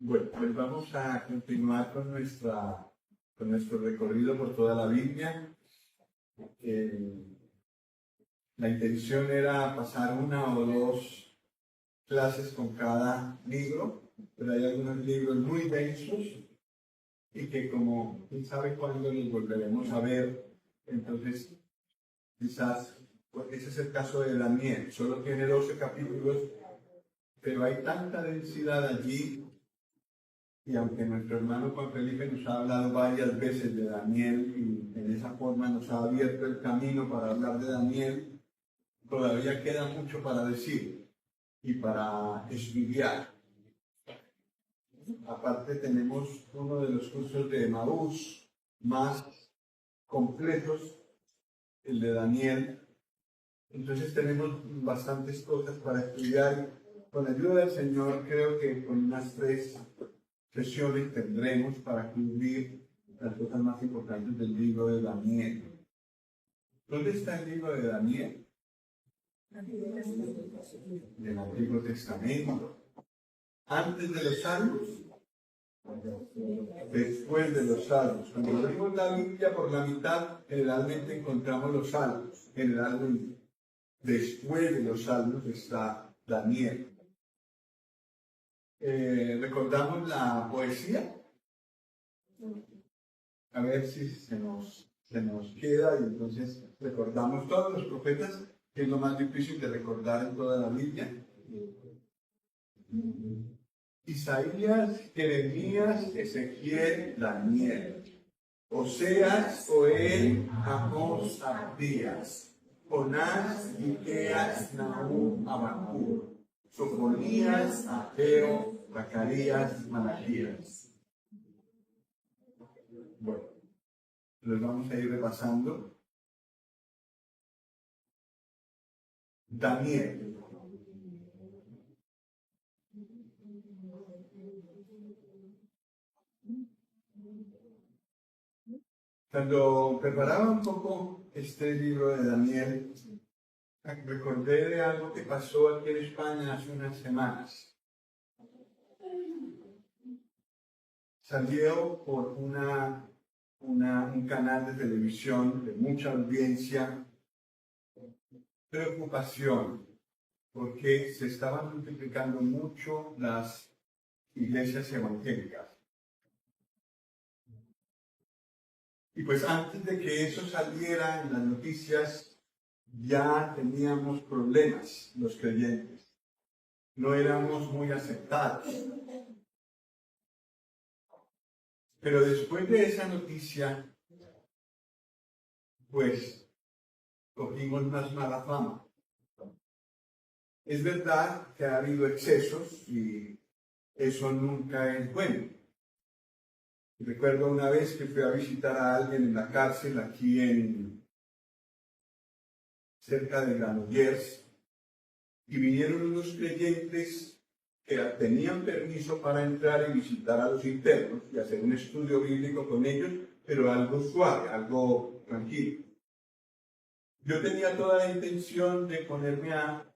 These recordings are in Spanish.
Bueno, pues vamos a continuar con nuestro recorrido por toda la Biblia. La intención era pasar una o dos clases con cada libro, pero hay algunos libros muy densos y que como quién sabe cuándo los volveremos a ver. Entonces, quizás, pues ese es el caso de Daniel, solo tiene 12 capítulos, pero hay tanta densidad allí. Y aunque nuestro hermano Juan Felipe nos ha hablado varias veces de Daniel y en esa forma nos ha abierto el camino para hablar de Daniel, todavía queda mucho para decir y para estudiar. Aparte tenemos uno de los cursos de Emaús más completos, el de Daniel. Entonces tenemos bastantes cosas para estudiar. Con la ayuda del Señor creo que con unas 3 sesiones tendremos para cubrir las cosas más importantes del libro de Daniel. ¿Dónde está el libro de Daniel? En el Antiguo Testamento. ¿Antes de los Salmos? Después de los Salmos. Cuando abrimos la Biblia por la mitad, generalmente encontramos los Salmos. Generalmente. Después de los Salmos está Daniel. ¿Recordamos la poesía? A ver si se nos queda y entonces recordamos todos los profetas, que es lo más difícil de recordar en toda la Biblia. Isaías, Jeremías, Ezequiel, Daniel, Oseas, Joel, Amós, Abdías, Jonás, Miqueas, Nahum, Habacuc, Sofonías, Ageo, Zacarías, Malaquías. Bueno, los vamos a ir repasando. Daniel. Cuando preparaba un poco este libro de Daniel, recordé de algo que pasó aquí en España hace unas semanas. Salió por un canal de televisión de mucha audiencia, preocupación, porque se estaban multiplicando mucho las iglesias evangélicas. Y pues antes de que eso saliera en las noticias, ya teníamos problemas los creyentes. No éramos muy aceptados. Pero después de esa noticia, pues cogimos más mala fama. Es verdad que ha habido excesos y eso nunca es bueno. Recuerdo una vez que fui a visitar a alguien en la cárcel aquí cerca de Granollers y vinieron unos creyentes que tenían permiso para entrar y visitar a los internos y hacer un estudio bíblico con ellos, pero algo suave, algo tranquilo. Yo tenía toda la intención de ponerme a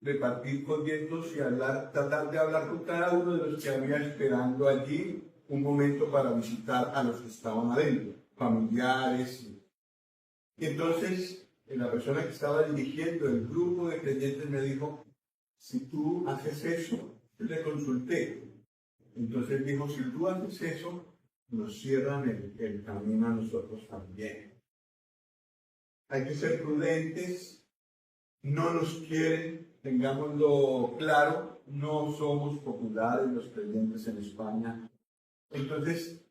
repartir folletos y tratar de hablar con cada uno de los que había esperando allí un momento para visitar a los que estaban adentro, familiares. Y entonces la persona que estaba dirigiendo el grupo de creyentes me dijo, si tú haces eso, yo le consulté. Entonces dijo, si tú haces eso, nos cierran el camino a nosotros también. Hay que ser prudentes, no nos quieren, tengámoslo claro, no somos populares los creyentes en España. Entonces,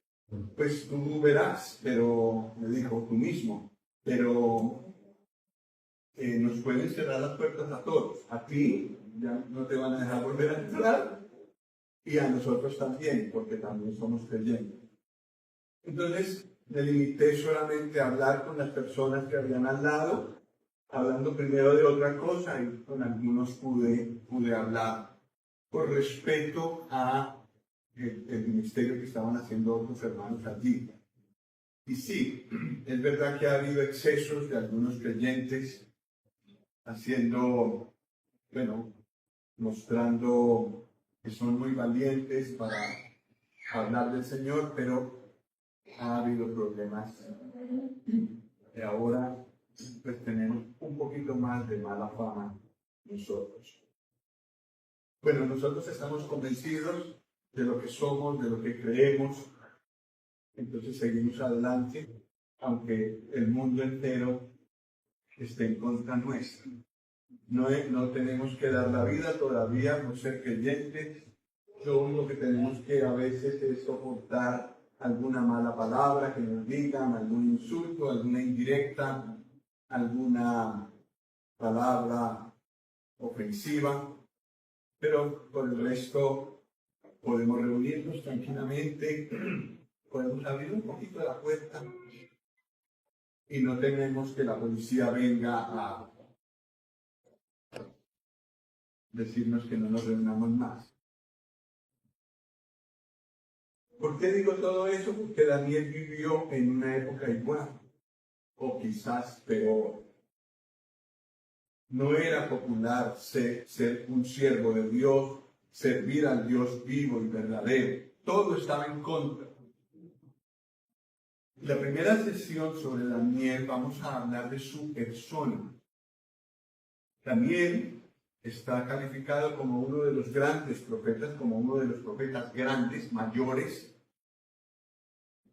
pues tú verás, pero me dijo tú mismo, pero nos pueden cerrar las puertas a todos. A ti ya no te van a dejar volver a entrar y a nosotros también, porque también somos creyentes. Entonces, me limité solamente a hablar con las personas que habían al lado, hablando primero de otra cosa y con algunos pude hablar por respeto a el ministerio que estaban haciendo otros hermanos allí. Y sí, es verdad que ha habido excesos de algunos creyentes haciendo, mostrando que son muy valientes para hablar del Señor, pero ha habido problemas. Y ahora pues tenemos un poquito más de mala fama nosotros. Bueno, nosotros estamos convencidos de lo que somos, de lo que creemos, entonces seguimos adelante, aunque el mundo entero esté en contra nuestra. No tenemos que dar la vida todavía por ser creyentes. Lo único que tenemos que a veces es soportar alguna mala palabra que nos digan, algún insulto, alguna indirecta, alguna palabra ofensiva, pero por el resto podemos reunirnos tranquilamente, podemos abrir un poquito la puerta y no tenemos que la policía venga a decirnos que no nos reunamos más. ¿Por qué digo todo eso? Porque Daniel vivió en una época igual, o quizás peor. No era popular ser un siervo de Dios, servir al Dios vivo y verdadero. Todo estaba en contra. La primera sesión sobre Daniel vamos a hablar de su persona. Daniel está calificado como uno de los grandes profetas, como uno de los profetas grandes, mayores.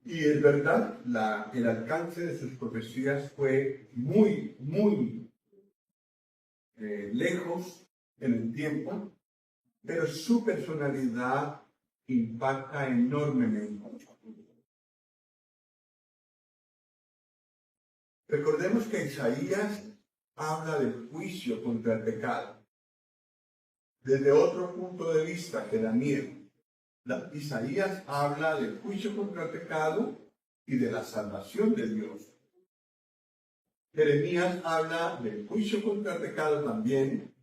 Y es verdad, el alcance de sus profecías fue muy, muy lejos en el tiempo, pero su personalidad impacta enormemente. Recordemos que Isaías habla del juicio contra el pecado desde otro punto de vista que Daniel. Isaías habla del juicio contra el pecado y de la salvación de Dios. Jeremías habla del juicio contra el pecado también,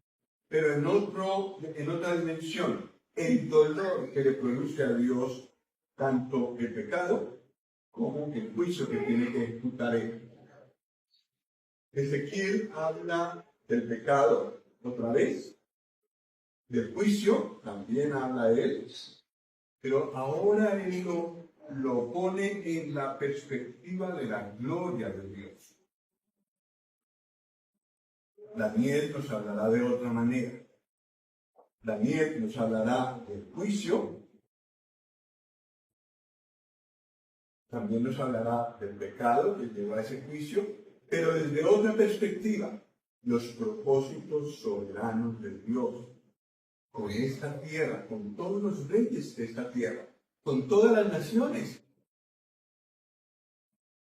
pero en otra dimensión, el dolor que le produce a Dios tanto el pecado como el juicio que tiene que ejecutar él. Ezequiel habla del pecado otra vez, del juicio también habla él, pero ahora él lo pone en la perspectiva de la gloria de Dios. Daniel nos hablará de otra manera. Daniel nos hablará del juicio, también nos hablará del pecado que lleva a ese juicio, pero desde otra perspectiva, los propósitos soberanos de Dios con esta tierra, con todos los reyes de esta tierra, con todas las naciones.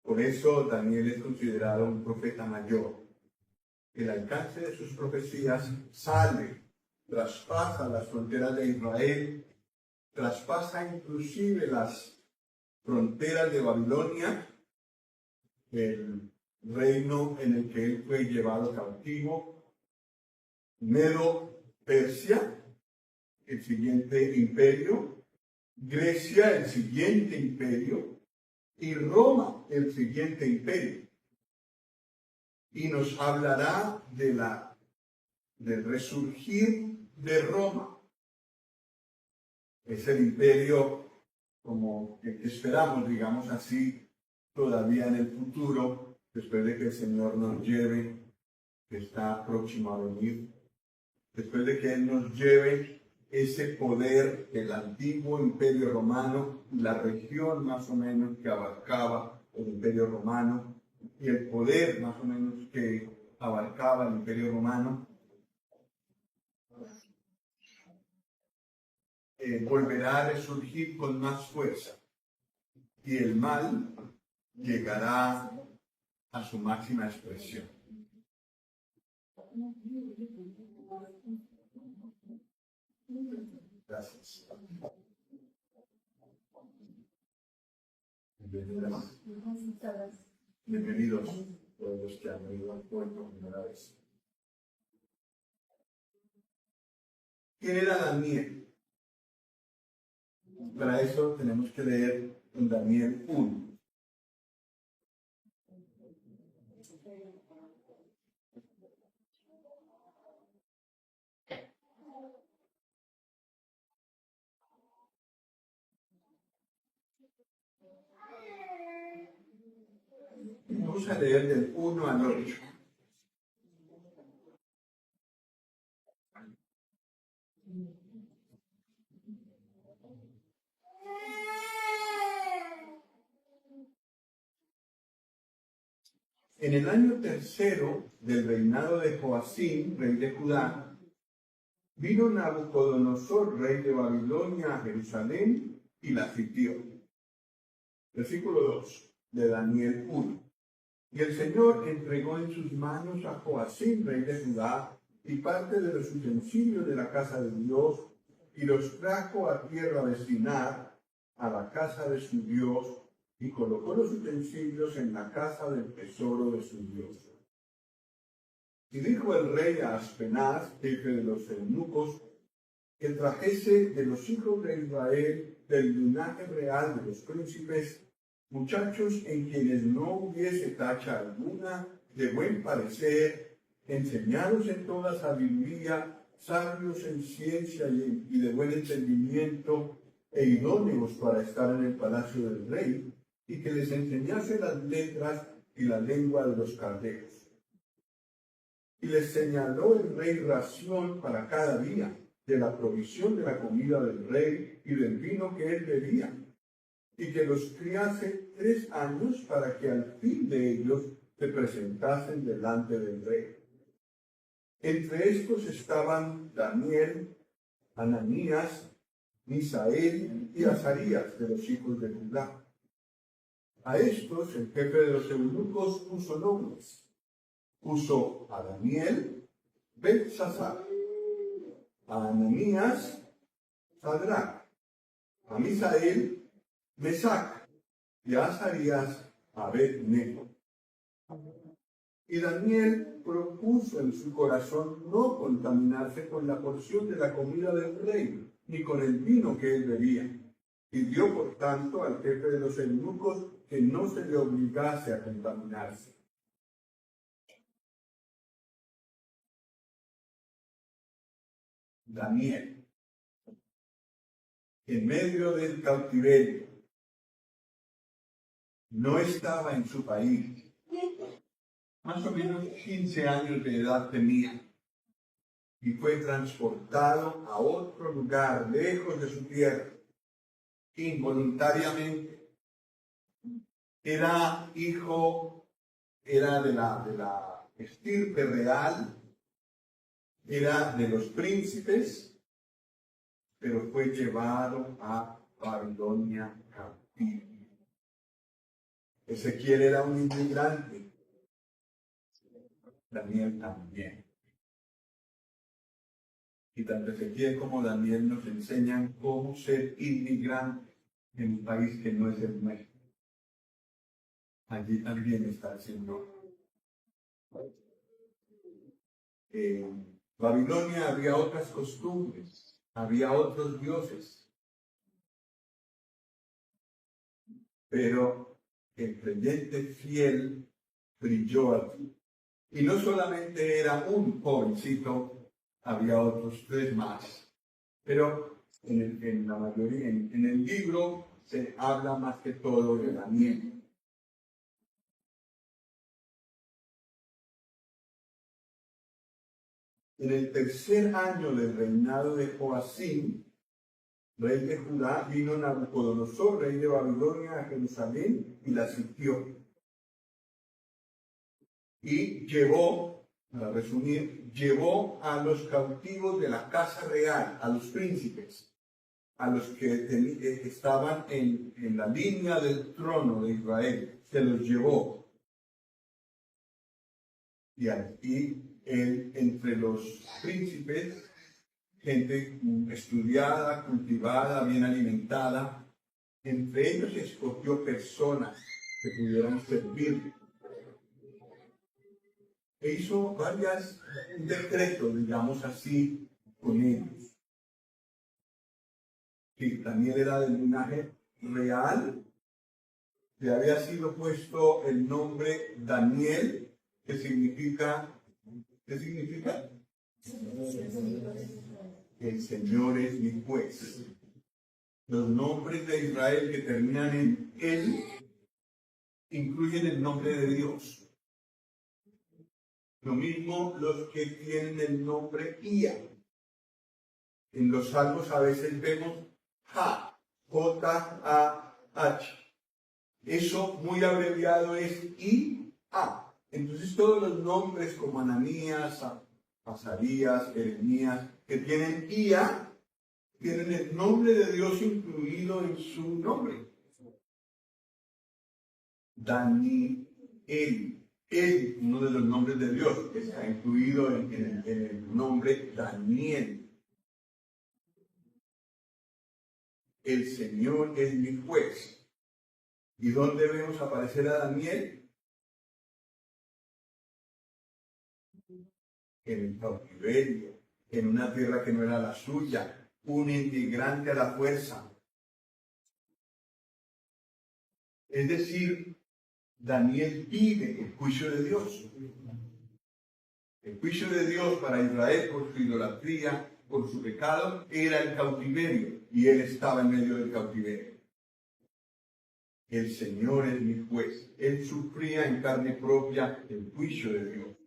Por eso Daniel es considerado un profeta mayor. El alcance de sus profecías traspasa las fronteras de Israel, traspasa inclusive las fronteras de Babilonia, el reino en el que él fue llevado cautivo, Medo-Persia, el siguiente imperio, Grecia, el siguiente imperio, y Roma, el siguiente imperio. Y nos hablará del resurgir de Roma. Es el imperio como el que esperamos, digamos así, todavía en el futuro, después de que el Señor nos lleve, que está próximo a venir, después de que Él nos lleve ese poder del antiguo imperio romano, la región más o menos que abarcaba el imperio romano, y el poder más o menos que abarcaba el imperio romano, volverá a resurgir con más fuerza, y el mal llegará a su máxima expresión. Gracias. Bienvenidos todos los que han venido al pueblo por primera vez. ¿Quién era Daniel? Para eso tenemos que leer en Daniel 1. Vamos a leer del 1 al 8. En el año tercero del reinado de Joacim, rey de Judá, vino Nabucodonosor, rey de Babilonia, a Jerusalén y la sitió. Versículo 2 de Daniel 1. Y el Señor entregó en sus manos a Joacim, rey de Judá, y parte de los utensilios de la casa de Dios, y los trajo a tierra de Sinar, a la casa de su Dios, y colocó los utensilios en la casa del tesoro de su Dios. Y dijo el rey a Aspenaz, jefe de los eunucos, que trajese de los hijos de Israel, del linaje real de los príncipes, muchachos en quienes no hubiese tacha alguna, de buen parecer, enseñados en toda sabiduría, sabios en ciencia y de buen entendimiento, e idóneos para estar en el palacio del rey, y que les enseñase las letras y la lengua de los caldeos. Y les señaló el rey ración para cada día, de la provisión de la comida del rey y del vino que él bebía, y que los criase 3 años para que al fin de ellos se presentasen delante del rey. Entre estos estaban Daniel, Ananías, Misael y Azarías de los hijos de Judá. A estos el jefe de los eunucos puso nombres. Puso a Daniel, Belsasar, a Ananías, Sadrach, a Misael, Mesac, y a Azarías, Abed-Nego. Y Daniel propuso en su corazón no contaminarse con la porción de la comida del rey, ni con el vino que él bebía. Y dio por tanto al jefe de los eunucos que no se le obligase a contaminarse. Daniel, en medio del cautiverio, no estaba en su país. Más o menos 15 años de edad tenía. Y fue transportado a otro lugar, lejos de su tierra, involuntariamente. Era hijo, era de la estirpe real, era de los príncipes, pero fue llevado a Babilonia cautivo. Ezequiel era un inmigrante, Daniel también. Y tanto Ezequiel como Daniel nos enseñan cómo ser inmigrante en un país que no es el nuestro. Allí también está el Señor. En Babilonia había otras costumbres, había otros dioses, pero el creyente fiel brilló allí. Y no solamente era un jovencito, había otros 3 más. Pero en la mayoría, en el libro se habla más que todo de Daniel. En el tercer año del reinado de Joacim, rey de Judá, vino Nabucodonosor, rey de Babilonia, a Jerusalén y la sitió. Y llevó, para resumir, llevó a los cautivos de la casa real, a los príncipes, a los que estaban en la línea del trono de Israel, se los llevó. Y aquí, entre los príncipes, gente estudiada, cultivada, bien alimentada, entre ellos escogió personas que pudieran servir. E hizo un decretos, digamos así, con ellos. Que Daniel era del linaje real, le había sido puesto el nombre Daniel, que significa, ¿qué significa? El Señor es mi juez. Los nombres de Israel que terminan en él incluyen el nombre de Dios. Lo mismo los que tienen el nombre Ia. En los salmos a veces vemos Ja, J-A-H. Eso muy abreviado es I-A. Entonces todos los nombres como Ananías, Azarías, Jeremías, que tienen IA, tienen el nombre de Dios incluido en su nombre. Daniel es uno de los nombres de Dios que está incluido en el nombre Daniel. El Señor es mi juez. ¿Y dónde vemos aparecer a Daniel? En el cautiverio, en una tierra que no era la suya, un inmigrante a la fuerza. Es decir, Daniel vive el juicio de Dios. El juicio de Dios para Israel por su idolatría, por su pecado, era el cautiverio, y él estaba en medio del cautiverio. El Señor es mi juez. Él sufría en carne propia el juicio de Dios.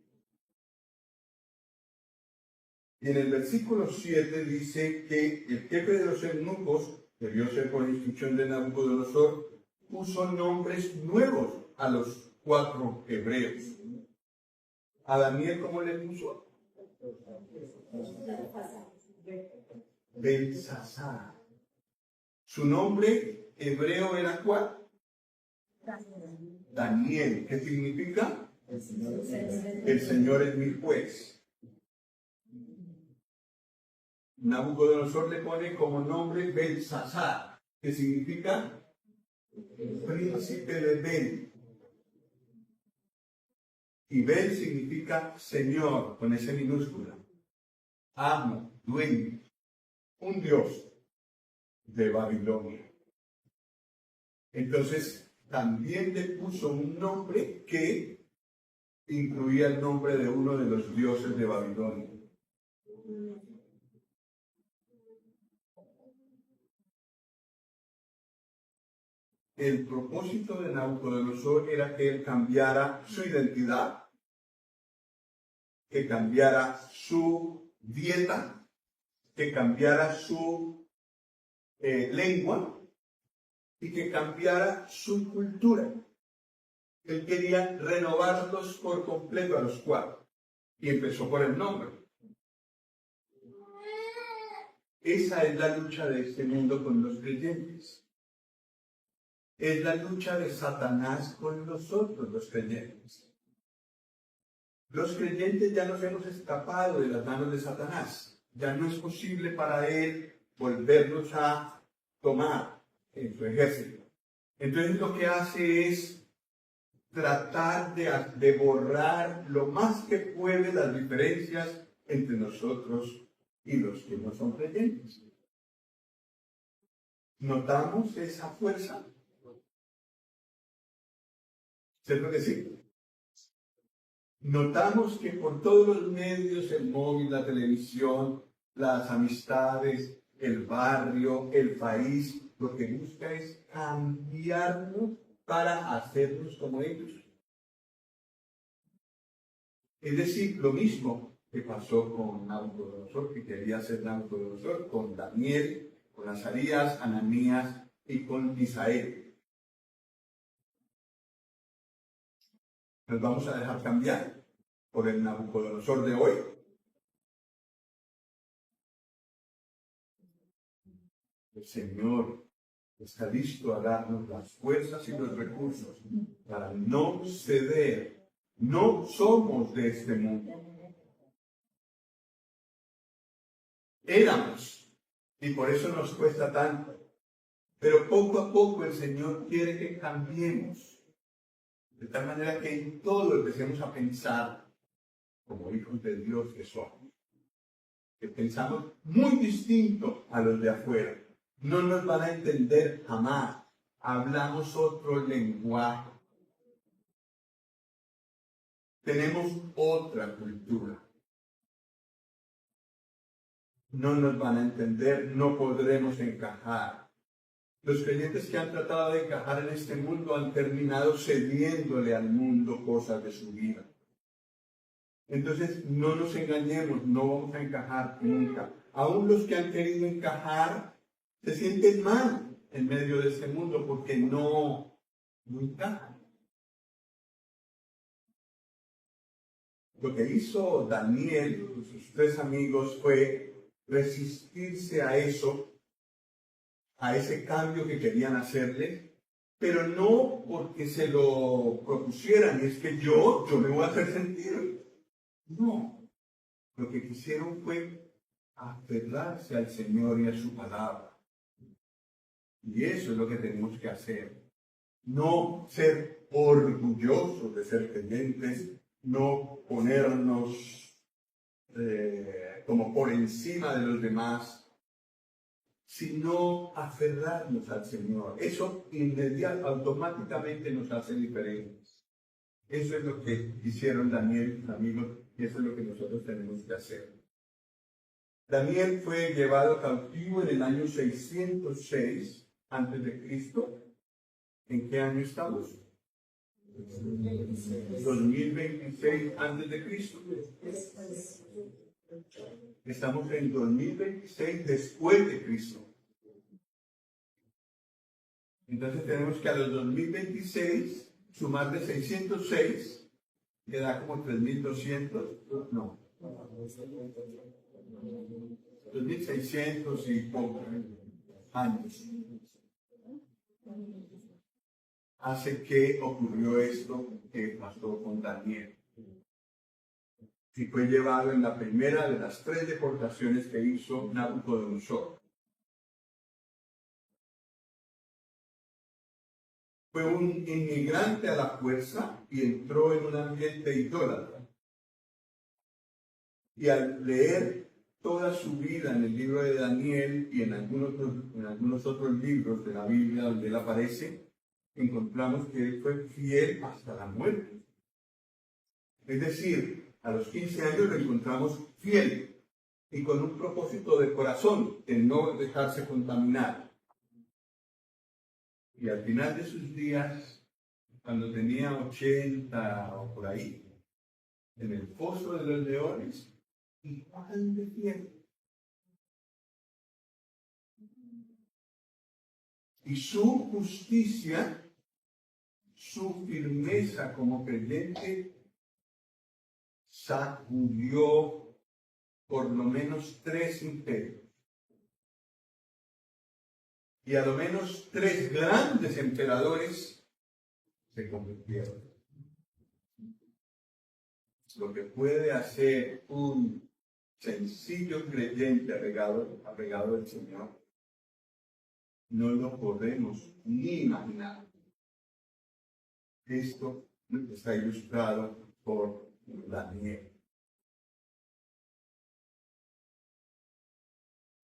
Y en el versículo 7 dice que el jefe de los eunucos, debió ser por instrucción de Nabucodonosor, puso nombres nuevos a los 4 hebreos. ¿A Daniel cómo le puso? Belsasar. Su nombre hebreo era ¿cuál? Daniel. ¿Qué significa? El Señor es mi juez. Nabucodonosor le pone como nombre Belsasar, que significa príncipe de Bel. Y Bel significa Señor, con ese minúscula. Amo, dueño, un Dios de Babilonia. Entonces, también le puso un nombre que incluía el nombre de uno de los dioses de Babilonia. El propósito de Nabucodonosor era que él cambiara su identidad, que cambiara su dieta, que cambiara su lengua y que cambiara su cultura. Él quería renovarlos por completo a los 4 y empezó por el nombre. Esa es la lucha de este mundo con los creyentes. Es la lucha de Satanás con nosotros, los creyentes. Los creyentes ya nos hemos escapado de las manos de Satanás. Ya no es posible para él volvernos a tomar en su ejército. Entonces lo que hace es tratar de borrar lo más que puede las diferencias entre nosotros y los que no son creyentes. ¿Notamos esa fuerza? ¿Cierto que sí? Notamos que por todos los medios, el móvil, la televisión, las amistades, el barrio, el país, lo que busca es cambiarnos para hacernos como ellos. Es decir, lo mismo que pasó con Nabucodonosor, que quería ser Nabucodonosor, con Daniel, con Azarías, Ananías y con Misael. Nos vamos a dejar cambiar por el Nabucodonosor de hoy. El Señor está listo a darnos las fuerzas y los recursos para no ceder. No somos de este mundo. Éramos, y por eso nos cuesta tanto. Pero poco a poco el Señor quiere que cambiemos. De tal manera que en todo empecemos a pensar como hijos de Dios que somos. Que pensamos muy distinto a los de afuera. No nos van a entender jamás. Hablamos otro lenguaje. Tenemos otra cultura. No nos van a entender, no podremos encajar. Los creyentes que han tratado de encajar en este mundo han terminado cediéndole al mundo cosas de su vida. Entonces, no nos engañemos, no vamos a encajar nunca. Aún los que han querido encajar se sienten mal en medio de este mundo porque no encajan. Lo que hizo Daniel y sus 3 amigos fue resistirse a eso, a ese cambio que querían hacerle, pero no porque se lo propusieran, y es que yo me voy a hacer sentir. No, lo que quisieron fue aferrarse al Señor y a su palabra. Y eso es lo que tenemos que hacer. No ser orgullosos de ser creyentes, no ponernos como por encima de los demás, sino aferrarnos al Señor. Eso automáticamente nos hace diferentes. Eso es lo que hicieron Daniel y sus amigos, y eso es lo que nosotros tenemos que hacer. Daniel fue llevado cautivo en el año 606 a.C. ¿En qué año estamos? 2026 a.C. Estamos en 2026 después de Cristo. Entonces tenemos que a los 2026 sumar de 606, que da como 3200, no, 2600 y poco años. Hace que ocurrió esto que pasó con Daniel. Y fue llevado en la primera de las 3 deportaciones que hizo Nabucodonosor. Fue un inmigrante a la fuerza y entró en un ambiente idólatra. Y al leer toda su vida en el libro de Daniel y en algunos otros libros de la Biblia donde él aparece, encontramos que él fue fiel hasta la muerte. Es decir, a los 15 años lo encontramos fiel y con un propósito de corazón, de no dejarse contaminar. Y al final de sus días, cuando tenía 80 o por ahí, en el foso de los leones, igual de fiel. Y su justicia, su firmeza como creyente, sacudió por lo menos 3 imperios. Y a lo menos 3 grandes emperadores se convirtieron. Lo que puede hacer un sencillo creyente apegado al Señor, no lo podemos ni imaginar. Esto está ilustrado por Daniel.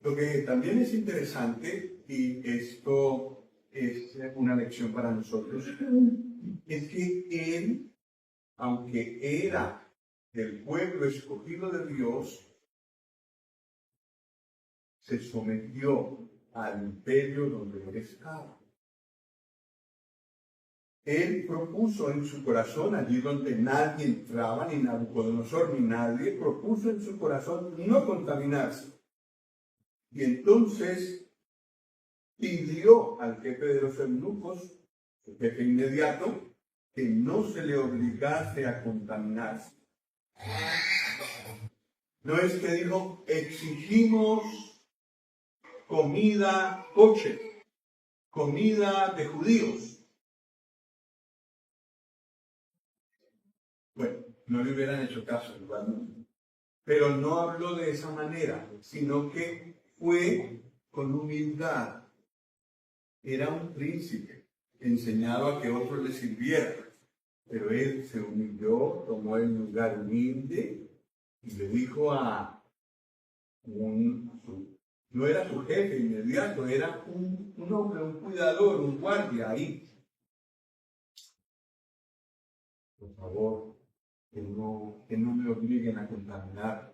Lo que también es interesante, y esto es una lección para nosotros, es que él, aunque era del pueblo escogido de Dios, se sometió al imperio donde él estaba. Él propuso en su corazón, allí donde nadie entraba, ni Nabucodonosor, ni nadie, propuso en su corazón no contaminarse. Y entonces pidió al jefe de los eunucos, el jefe inmediato, que no se le obligase a contaminarse. No es que dijo, exigimos comida kosher, comida de judíos. Bueno, no le hubieran hecho caso, igualmente. Pero no habló de esa manera, sino que fue con humildad. Era un príncipe, enseñado a que otros le sirvieran. Pero él se humilló, tomó el lugar humilde y le dijo a no era su jefe inmediato, era un hombre, un cuidador, un guardia ahí. Por favor, que no me obliguen a contaminar.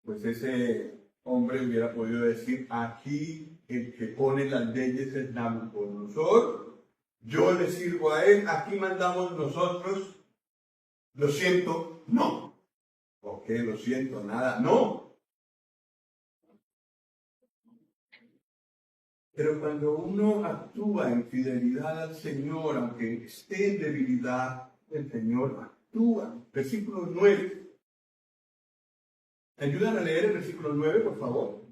pues ese hombre hubiera podido decir, aquí el que pone las leyes es Nabucodonosor, yo le sirvo a él, aquí mandamos nosotros, lo siento, no. ¿Por qué? Lo siento, nada, no. Pero cuando uno actúa en fidelidad al Señor, aunque esté en debilidad, el Señor actúa. Versículo 9. ¿Me ayudan a leer el versículo 9, por favor?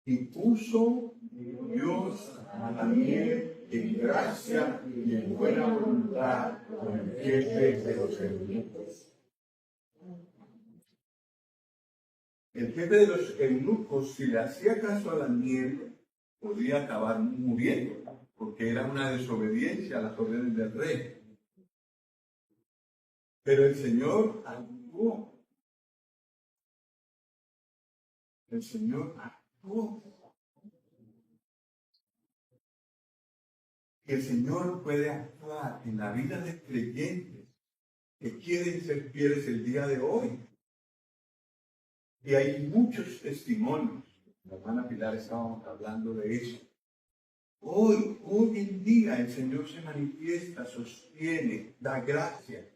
Y puso Dios a Daniel en gracia y en buena voluntad con el jefe de los eunucos. El jefe de los eunucos, si le hacía caso a Daniel, podía acabar muriendo, porque era una desobediencia a las órdenes del rey. Pero el Señor actuó. El Señor actuó. El Señor puede actuar en la vida de creyentes que quieren ser fieles el día de hoy. Y hay muchos testimonios. La hermana Pilar estábamos hablando de eso. Hoy en día el Señor se manifiesta, sostiene, da gracia.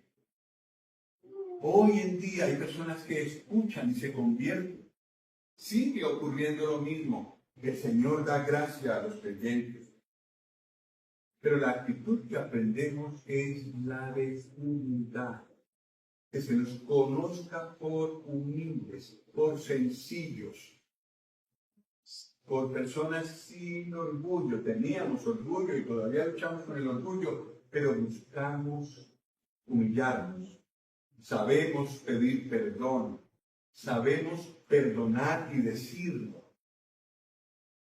Hoy en día hay personas que escuchan y se convierten. Sigue ocurriendo lo mismo. El Señor da gracia a los creyentes. Pero la actitud que aprendemos es la de humildad. Que se nos conozca por humildes, por sencillos, por personas sin orgullo. Teníamos orgullo y todavía luchamos con el orgullo, pero buscamos humillarnos. Sabemos pedir perdón, sabemos perdonar y decirlo.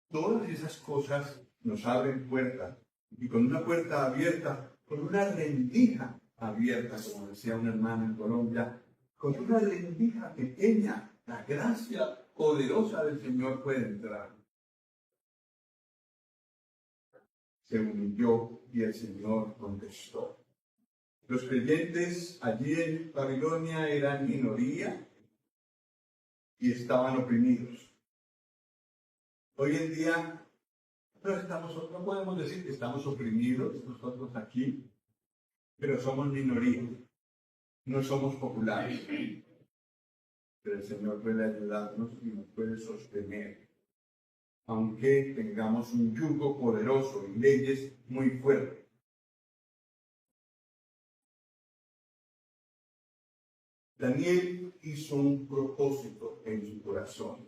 Todas esas cosas nos abren puertas. Y con una puerta abierta, con una rendija abierta, como decía un hermano en Colombia, con una rendija pequeña, la gracia poderosa del Señor puede entrar. Se humilló y el Señor contestó. Los creyentes allí en Babilonia eran minoría y estaban oprimidos. Hoy en día no podemos decir que estamos oprimidos nosotros aquí, pero somos minoría, no somos populares. Pero el Señor puede ayudarnos y nos puede sostener, aunque tengamos un yugo poderoso y leyes muy fuertes. Daniel hizo un propósito en su corazón: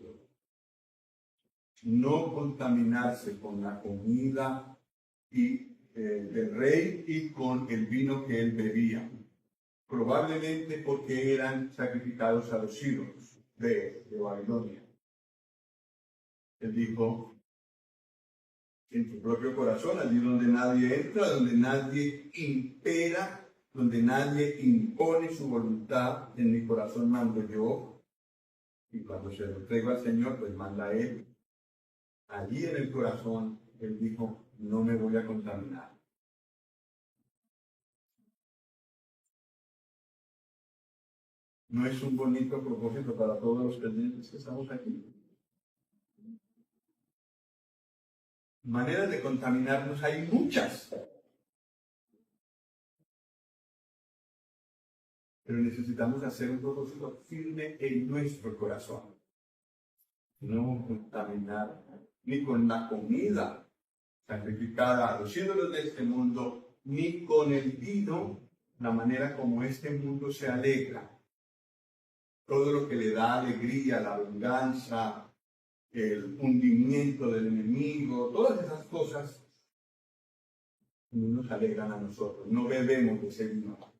no contaminarse con la comida del rey y con el vino que él bebía, probablemente porque eran sacrificados a los ídolos de Babilonia. Él dijo en su propio corazón, allí donde nadie entra, donde nadie impera, donde nadie impone su voluntad, en mi corazón mando yo, y cuando se lo entrego al Señor, pues manda Él. Allí en el corazón, Él dijo, no me voy a contaminar. ¿No es un bonito propósito para todos los creyentes que estamos aquí? Maneras de contaminarnos hay muchas. Pero necesitamos hacer un propósito firme en nuestro corazón. No contaminar ni con la comida sacrificada a los ídolos de este mundo, ni con el vino, la manera como este mundo se alegra. Todo lo que le da alegría, la venganza, el hundimiento del enemigo, todas esas cosas no nos alegran a nosotros. No bebemos de ese vino.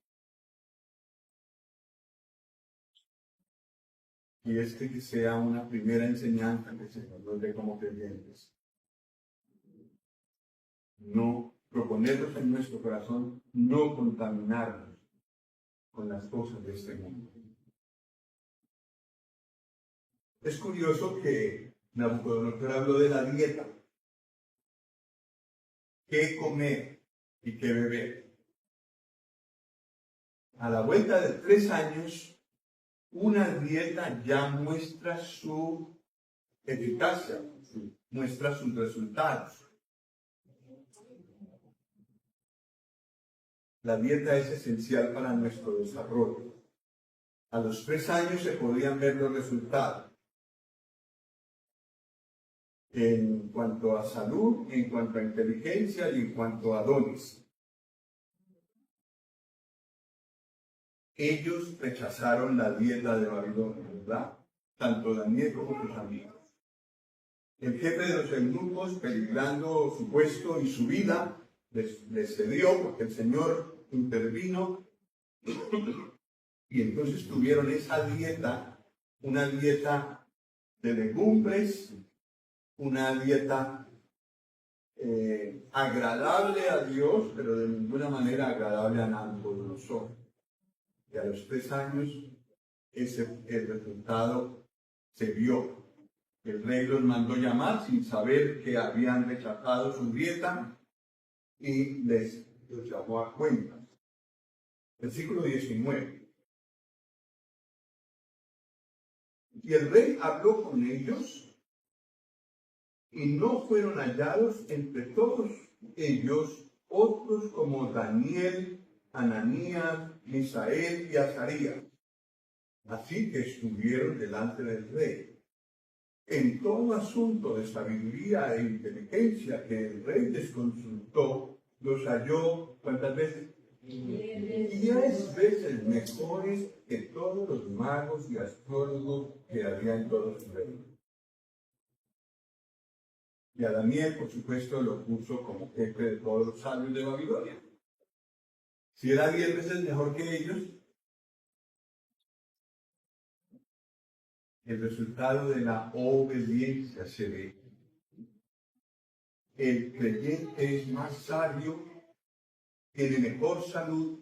Y que sea una primera enseñanza que el Señor nos dé como creyentes. No proponernos en nuestro corazón, no contaminarnos con las cosas de este mundo. Es curioso que Nabucodonosor habló de la dieta. ¿Qué comer y qué beber? A la vuelta de 3 años, una dieta ya muestra su eficacia, muestra sus resultados. La dieta es esencial para nuestro desarrollo. A los 3 años se podían ver los resultados en cuanto a salud, en cuanto a inteligencia y en cuanto a dones. Ellos rechazaron la dieta de Babilonia, ¿verdad? Tanto Daniel como sus amigos. El jefe de los eunucos, peligrando su puesto y su vida, les cedió porque el Señor intervino y entonces tuvieron esa dieta, una dieta de legumbres, una dieta agradable a Dios, pero de ninguna manera agradable a Nabucodonosor. Y a los 3 años el resultado se vio. El rey los mandó llamar sin saber que habían rechazado su dieta y los llamó a cuentas. Versículo 19. Y el rey habló con ellos y no fueron hallados entre todos ellos otros como Daniel, Ananías, Misael y Azarías. Así que estuvieron delante del rey. En todo asunto de sabiduría e inteligencia que el rey les consultó, los halló, ¿cuántas veces? 10 veces mejores que todos los magos y astrólogos que había en todo su reino. Y a Daniel, por supuesto, lo puso como jefe de todos los sabios de Babilonia. Si era 10 veces mejor que ellos, el resultado de la obediencia se ve. El creyente es más sabio, tiene mejor salud,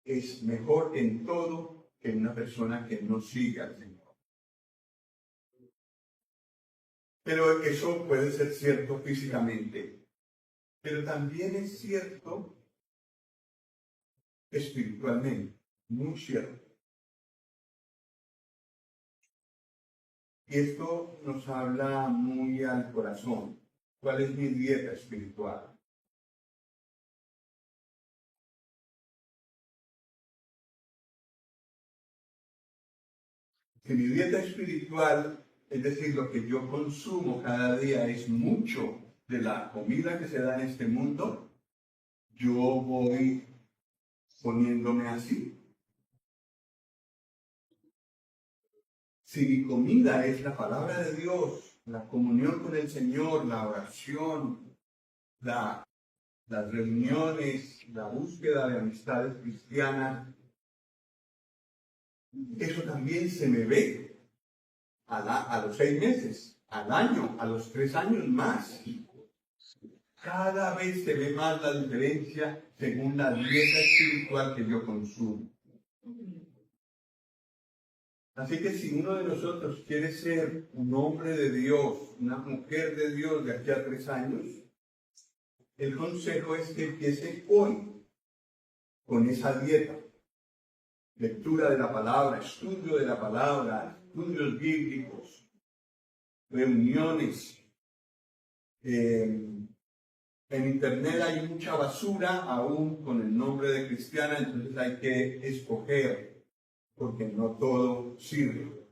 es mejor en todo que una persona que no sigue al Señor. Pero eso puede ser cierto físicamente, pero también es cierto espiritualmente, muy cierto. Y esto nos habla muy al corazón. ¿Cuál es mi dieta espiritual? Si mi dieta espiritual, es decir, lo que yo consumo cada día es mucho de la comida que se da en este mundo, yo voy poniéndome así. Si mi comida es la palabra de Dios, la comunión con el Señor, la oración, las reuniones, la búsqueda de amistades cristianas, eso también se me ve a los 6 meses, al año, a los 3 años más. Cada vez se ve más la diferencia según la dieta espiritual que yo consumo. Así que si uno de nosotros quiere ser un hombre de Dios, una mujer de Dios de aquí a 3 años, el consejo es que empiece hoy con esa dieta. Lectura de la palabra, estudio de la palabra, estudios bíblicos, reuniones. En internet hay mucha basura aún con el nombre de cristiana, entonces hay que escoger, porque no todo sirve.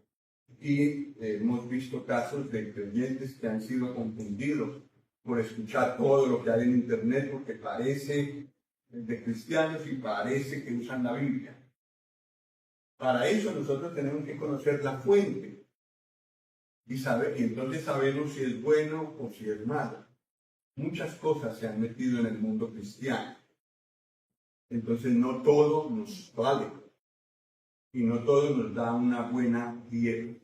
Y hemos visto casos de creyentes que han sido confundidos por escuchar todo lo que hay en internet, porque parece de cristianos y parece que usan la Biblia. Para eso nosotros tenemos que conocer la fuente y entonces sabemos si es bueno o si es malo. Muchas cosas se han metido en el mundo cristiano. Entonces no todo nos vale y no todo nos da una buena dieta.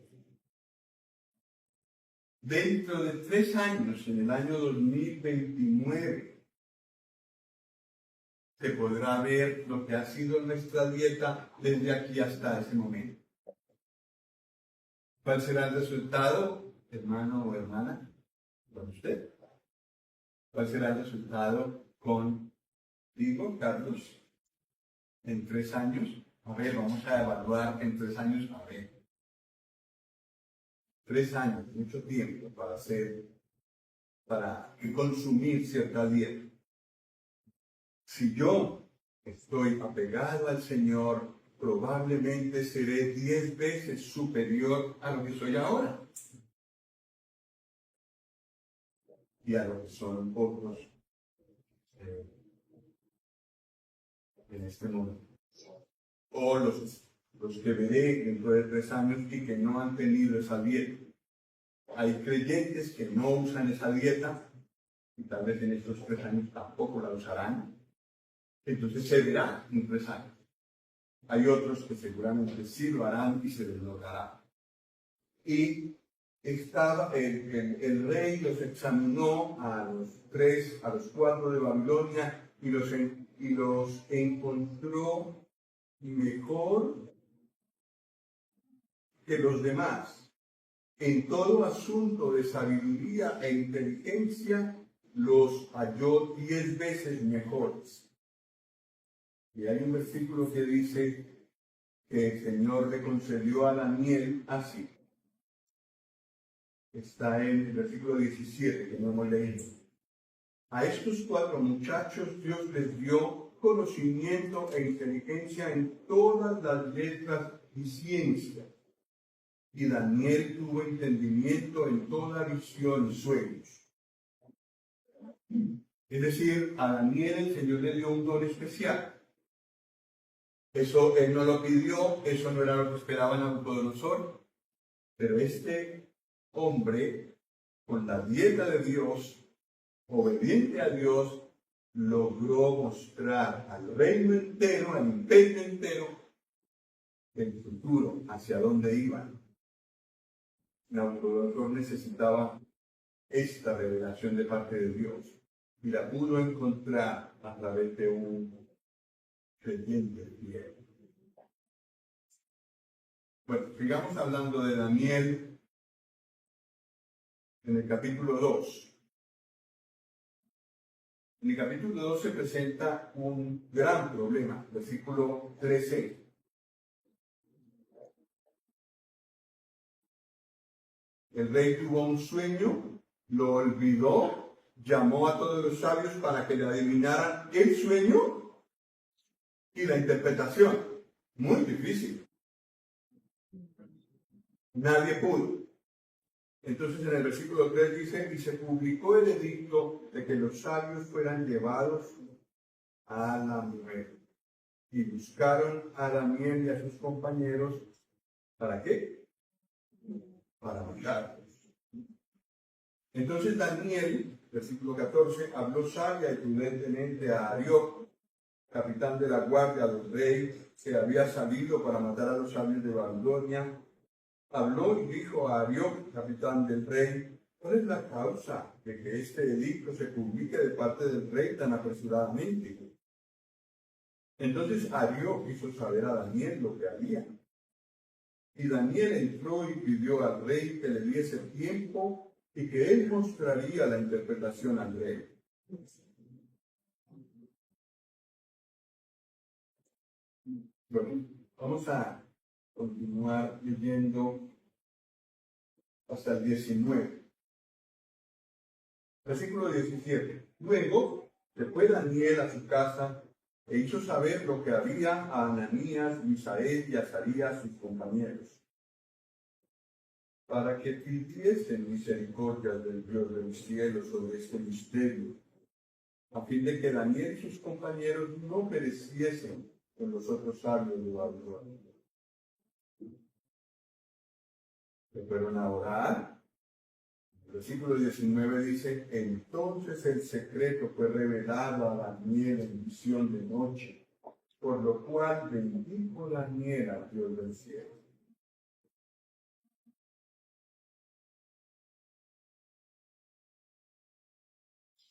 Dentro de 3 años, en el año 2029, se podrá ver lo que ha sido nuestra dieta desde aquí hasta ese momento. ¿Cuál será el resultado, hermano o hermana, con usted? ¿Cuál será el resultado contigo, Carlos, en 3 años? A ver, vamos a evaluar en 3 años, a ver. 3 años, mucho tiempo para consumir cierta dieta. Si yo estoy apegado al Señor, probablemente seré 10 veces superior a lo que soy ahora. Y a lo que son otros en este mundo. O los que veré dentro de 3 años y que no han tenido esa dieta. Hay creyentes que no usan esa dieta y tal vez en estos 3 años tampoco la usarán. Entonces se verá en 3 años. Hay otros que seguramente sí lo harán y se les logrará. Y el rey los examinó a los 4 de Babilonia y los encontró mejor que los demás. En todo asunto de sabiduría e inteligencia los halló 10 veces mejores. Y hay un versículo que dice que el Señor le concedió a Daniel así. Está en el versículo 17, que no hemos leído. A estos 4 muchachos Dios les dio conocimiento e inteligencia en todas las letras y ciencias. Y Daniel tuvo entendimiento en toda visión y sueños. Es decir, a Daniel el Señor le dio un don especial. Eso él no lo pidió, eso no era lo que esperaba Nabucodonosor, pero este hombre, con la dieta de Dios, obediente a Dios, logró mostrar al reino entero, al imperio entero, el futuro, hacia dónde iban. Nabucodonosor necesitaba esta revelación de parte de Dios y la pudo encontrar a través de un creyente fiel. Bueno, sigamos hablando de Daniel en el capítulo 2. En el capítulo 2 se presenta un gran problema, versículo 13. El rey tuvo un sueño, lo olvidó, llamó a todos los sabios para que le adivinaran el sueño y la interpretación. Muy difícil. Nadie pudo. Entonces en el versículo 3 dice, y se publicó el edicto de que los sabios fueran llevados a la mujer. Y buscaron a Daniel y a sus compañeros, ¿para qué? Para matarlos. Entonces Daniel, versículo 14, habló sabia y prudentemente a Arioc, capitán de la guardia del rey, que había salido para matar a los sabios de Babilonia. Habló y dijo a Arioc, capitán del rey, ¿cuál es la causa de que este edicto se publique de parte del rey tan apresuradamente? Entonces Arioc hizo saber a Daniel lo que había. Y Daniel entró y pidió al rey que le diese tiempo y que él mostraría la interpretación al rey. Bueno, vamos a continuar leyendo hasta el 19. Versículo 17. Luego se fue Daniel a su casa e hizo saber lo que había a Ananías, Misael y Azarías, sus compañeros, para que pidiesen misericordia del Dios del cielo sobre este misterio, a fin de que Daniel y sus compañeros no pereciesen con los otros sabios de Babilonia. Se fueron a orar. El versículo 19 dice, entonces el secreto fue revelado a Daniel en visión de noche, por lo cual bendijo Daniel al Dios del cielo.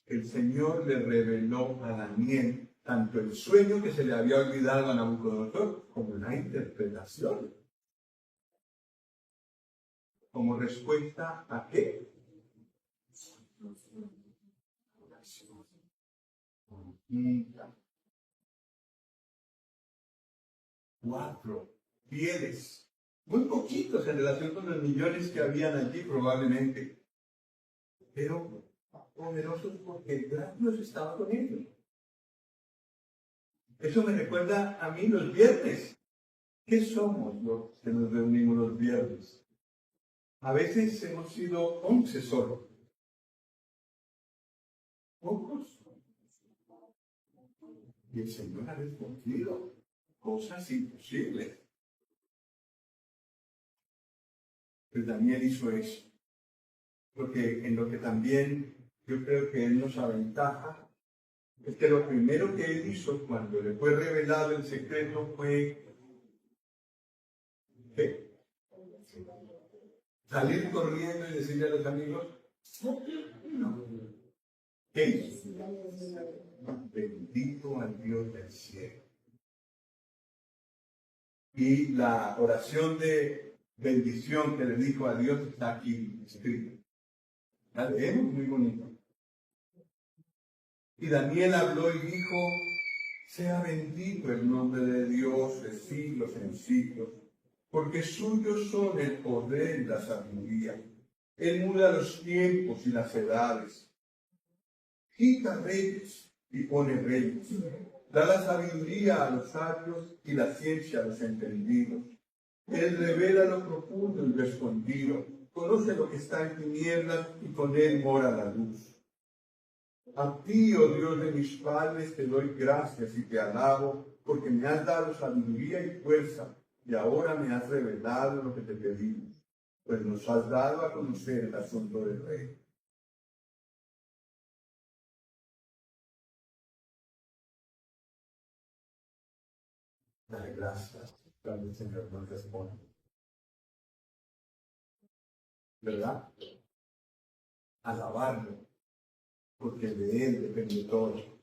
El Señor le reveló a Daniel tanto el sueño que se le había olvidado a Nabucodonosor como la interpretación. Como respuesta a qué? 4 fieles, muy poquitos en relación con los millones que habían allí probablemente, pero poderosos porque el gran Dios estaba con ellos. Eso me recuerda a mí los viernes. ¿Qué somos los que nos reunimos los viernes? A veces hemos sido 11 solo. Pocos. Y el Señor ha respondido cosas imposibles. Pues Daniel hizo eso. Porque en lo que también yo creo que Él nos aventaja es que lo primero que Él hizo cuando le fue revelado el secreto fue ¿qué? Salir corriendo y decirle a los amigos, no. ¿Qué hizo? Bendito al Dios del cielo. Y la oración de bendición que le dijo a Dios está aquí escrita. La leemos muy bonito. Y Daniel habló y dijo, sea bendito el nombre de Dios de siglos en siglos, porque suyos son el poder y la sabiduría. Él muda los tiempos y las edades. Quita reyes y pone reyes. Da la sabiduría a los sabios y la ciencia a los entendidos. Él revela lo profundo y lo escondido. Conoce lo que está en tinieblas y con él mora la luz. A ti, oh Dios de mis padres, te doy gracias y te alabo, porque me has dado sabiduría y fuerza, y ahora me has revelado lo que te pedimos, pues nos has dado a conocer el asunto del rey. Dale gracias cuando el Señor nos responde. ¿Verdad? Alabarlo, porque de Él depende todo.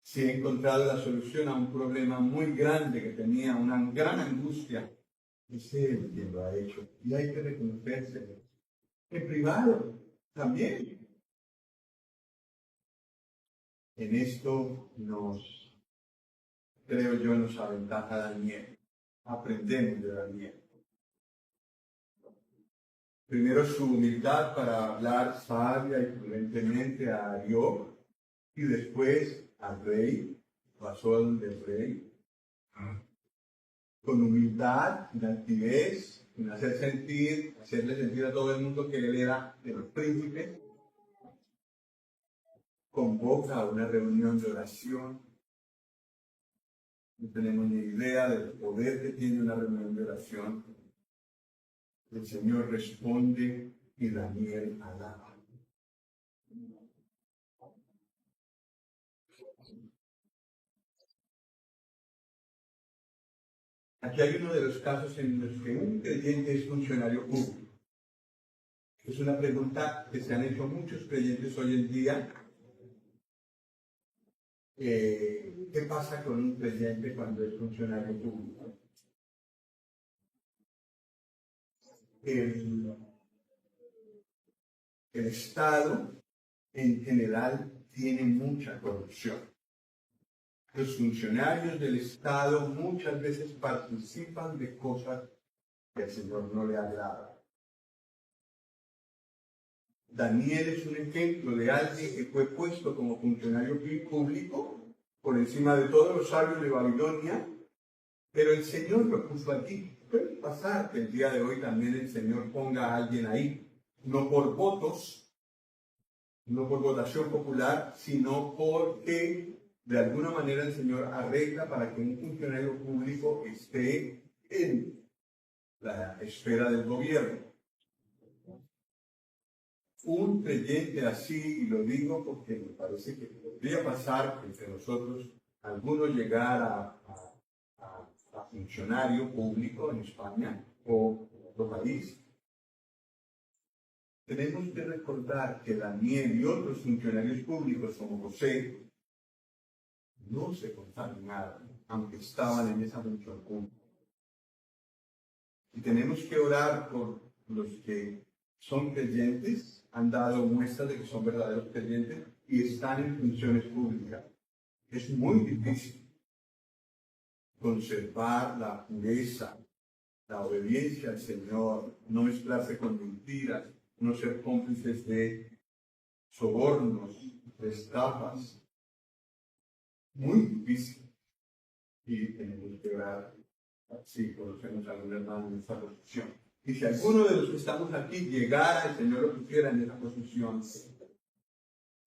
Si he encontrado la solución a un problema muy grande que tenía, una gran angustia, es Él quien lo ha hecho. Y hay que reconocerse. En privado, también. En esto creo yo, nos aventaja Daniel. Aprendemos de Daniel. Primero su humildad para hablar sabia y prudentemente a Arioc, y después al rey, pasó del rey, con humildad, sin altivez, sin hacerle sentir a todo el mundo que él era de los príncipes, convoca a una reunión de oración. No tenemos ni idea del poder que tiene una reunión de oración. El Señor responde y Daniel alaba. Aquí hay uno de los casos en los que un creyente es funcionario público. Es una pregunta que se han hecho muchos creyentes hoy en día. ¿Qué pasa con un creyente cuando es funcionario público? El Estado en general tiene mucha corrupción. Los funcionarios del Estado muchas veces participan de cosas que al Señor no le agrada. Daniel es un ejemplo de alguien que fue puesto como funcionario público por encima de todos los sabios de Babilonia, pero el Señor lo puso allí. Puede pasar que el día de hoy también el Señor ponga a alguien ahí, no por votos, no por votación popular, sino porque de alguna manera el Señor arregla para que un funcionario público esté en la esfera del gobierno. Un creyente así, y lo digo porque me parece que podría pasar entre nosotros algunos llegar a funcionario público en España o en otro país. Tenemos que recordar que Daniel y otros funcionarios públicos como José no se contaminaron, aunque estaban en esa función pública. Y tenemos que orar por los que son creyentes, han dado muestras de que son verdaderos creyentes y están en funciones públicas. Es muy difícil. conservar la pureza, la obediencia al Señor, no mezclarse con mentiras, no ser cómplices de sobornos, de estafas. Muy difícil. Y tenemos que orar. Sí, conocemos a algún hermano en esta posición. Y si alguno de los que estamos aquí llegara, el Señor lo pusiera en esa posición,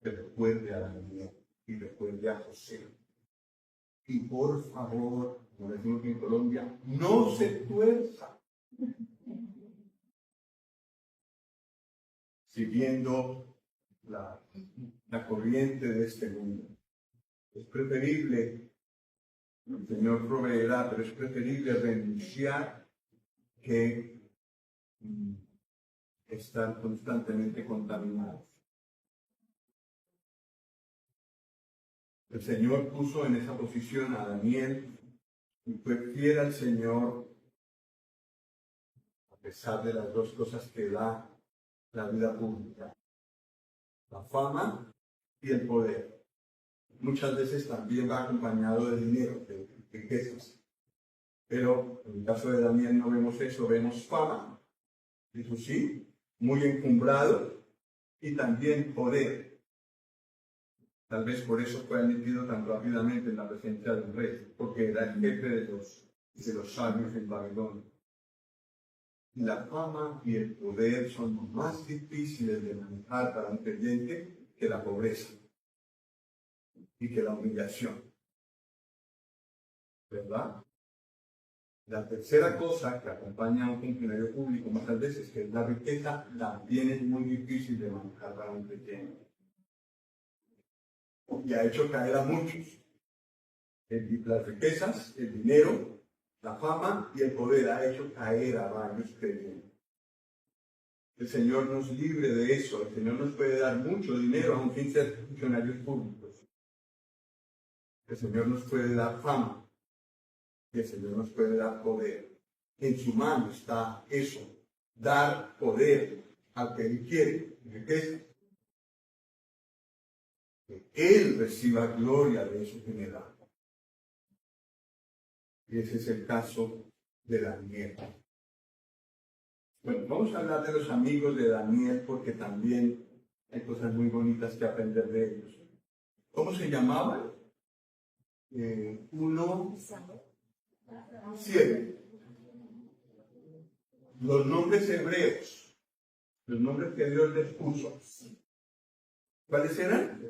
que recuerde a Daniel y recuerde a José. Y por favor, como decimos en Colombia, no se tuerza. Siguiendo la corriente de este mundo. Es preferible, el Señor proveerá, pero es preferible renunciar que estar constantemente contaminados. El Señor puso en esa posición a Daniel y fue fiel al Señor a pesar de las dos cosas que da la vida pública, la fama y el poder. Muchas veces también va acompañado de dinero, de riquezas. Pero en el caso de Daniel no vemos eso, vemos fama, eso sí, muy encumbrado, y también poder. Tal vez por eso fue admitido tan rápidamente en la presencia del rey, porque era el jefe de los sabios en Babilonia. La fama y el poder son más difíciles de manejar para un creyente que la pobreza y que la humillación. ¿Verdad? La tercera cosa que acompaña a un funcionario público muchas veces, que es la riqueza, también es muy difícil de manejar para un creyente. Y ha hecho caer a muchos. Las riquezas, el dinero, la fama y el poder ha hecho caer a varios creyentes. El Señor nos libre de eso. El Señor nos puede dar mucho dinero aun sin ser funcionarios públicos. El Señor nos puede dar fama. Y el Señor nos puede dar poder. En su mano está eso. Dar poder al que Él quiere. Riqueza. Que Él reciba gloria de eso que me da. Y ese es el caso de Daniel. Bueno, vamos a hablar de los amigos de Daniel porque también hay cosas muy bonitas que aprender de ellos. ¿Cómo se llamaban? 1, 7. Los nombres hebreos, los nombres que Dios les puso. ¿Cuáles eran?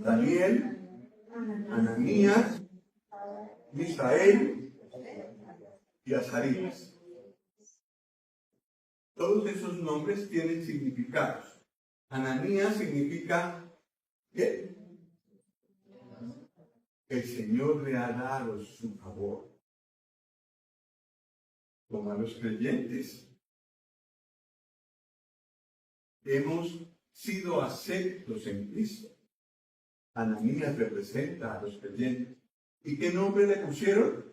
Daniel, Ananías, Misael y Azarías. Todos esos nombres tienen significados. Ananías significa ¿qué? El Señor le ha dado su favor. Como a los creyentes, hemos sido aceptos en Cristo. Ananías representa a los creyentes. ¿Y qué nombre le pusieron?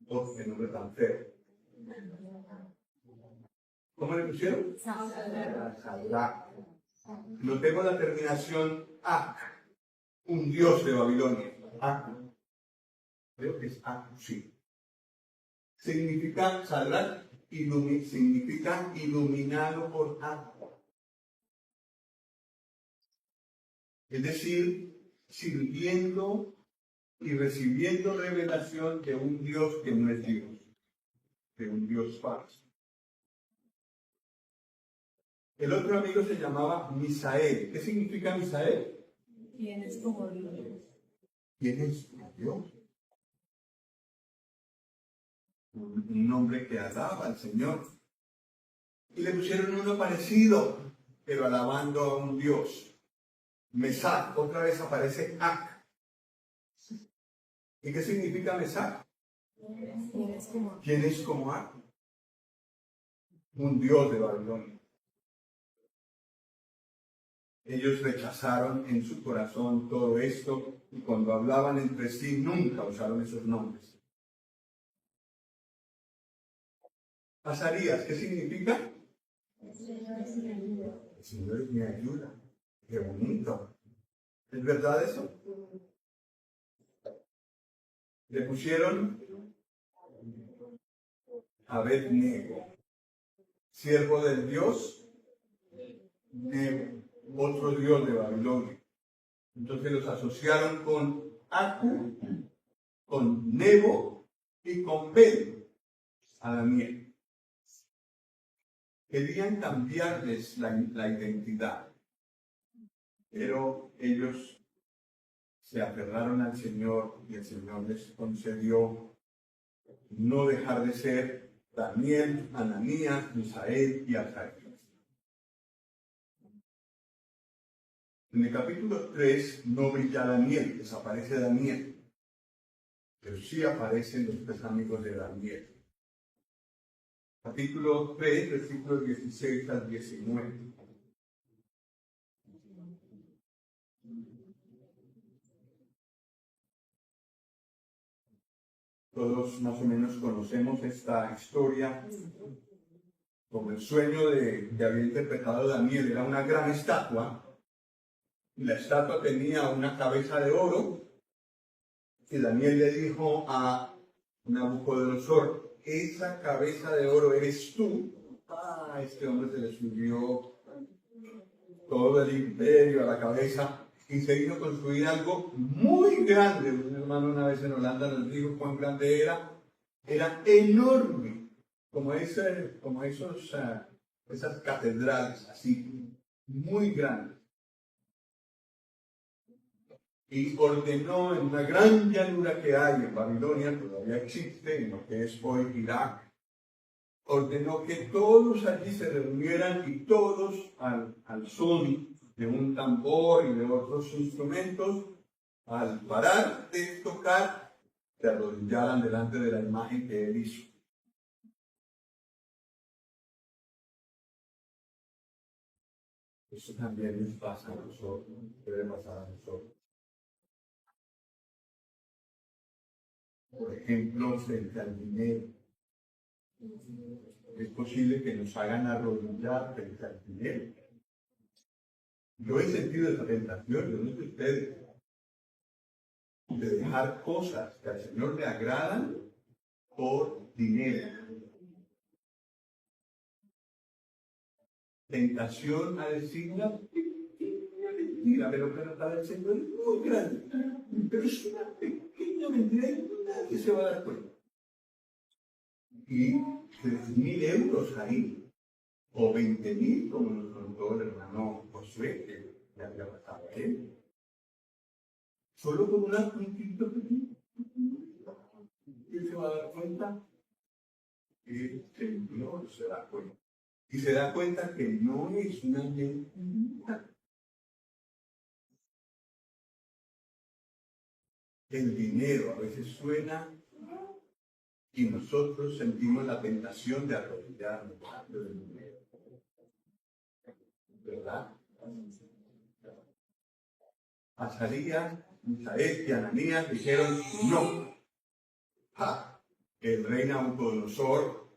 Oh, qué nombre tan feo. ¿Cómo le pusieron? Sadrach. Notemos la terminación Ak, un dios de Babilonia. Ak. Creo que es Ak, sí. Significa Sadrach, significa iluminado por Ak. Es decir, sirviendo y recibiendo revelación de un Dios que no es Dios, de un Dios falso. El otro amigo se llamaba Misael. ¿Qué significa Misael? ¿Quién es como Dios? ¿Quién es como Dios? Un nombre que alaba al Señor. Y le pusieron uno parecido, pero alabando a un Dios. Mesac, otra vez aparece Ak. ¿Y qué significa Mesac? ¿Quién es como Ak? Un Dios de Babilonia. Ellos rechazaron en su corazón todo esto y cuando hablaban entre sí nunca usaron esos nombres. Azarías, ¿qué significa? El Señor es mi ayuda. Qué bonito. ¿Es verdad eso? Le pusieron Abed-Nego, siervo del dios Nebo, otro dios de Babilonia. Entonces los asociaron con Aku, con Nebo y con Bel a Daniel. Querían cambiarles la identidad, pero ellos se aferraron al Señor y el Señor les concedió no dejar de ser Daniel, Ananías, Misael y Azarías. En el capítulo 3 no brilla Daniel, desaparece Daniel, pero sí aparecen los tres amigos de Daniel. Capítulo 3, versículos 16 al 19. Todos más o menos conocemos esta historia, como el sueño que había interpretado Daniel. Era una gran estatua, y la estatua tenía una cabeza de oro, y Daniel le dijo a Nabucodonosor: esa cabeza de oro eres tú. Este hombre se le subió todo el imperio a la cabeza, y se vino a construir algo muy grande. Un hermano una vez en Holanda nos dijo cuán grande era. Era enorme, como esas catedrales, así, muy grandes. Y ordenó en una gran llanura que hay en Babilonia, todavía existe, en lo que es hoy Irak, ordenó que todos allí se reunieran y todos al son de un tambor y de otros instrumentos, al parar de tocar, se arrodillaran delante de la imagen que él hizo. Eso también nos pasa a nosotros, debe pasar a nosotros. Por ejemplo, frente al dinero. Es posible que nos hagan arrodillar frente al dinero. Yo he sentido esa tentación, yo no sé ustedes, de dejar cosas que al Señor le agradan por dinero. Tentación a decir una pequeña mentira, pero para el Señor es muy grande. Pero es una pequeña mentira y nadie se va a dar cuenta. Y 3.000 euros ahí, o 20.000, como nos contó el hermano Josué, que ya había pasado a él. Solo con una puntita pequeña. ¿Quién se va a dar cuenta? El Señor se da cuenta. Y se da cuenta que no es una mentira. El dinero a veces suena y nosotros sentimos la tentación de arrodillarnos delante del dinero. ¿Verdad? Azarías, Misael y Ananías dijeron no. El rey Nabucodonosor,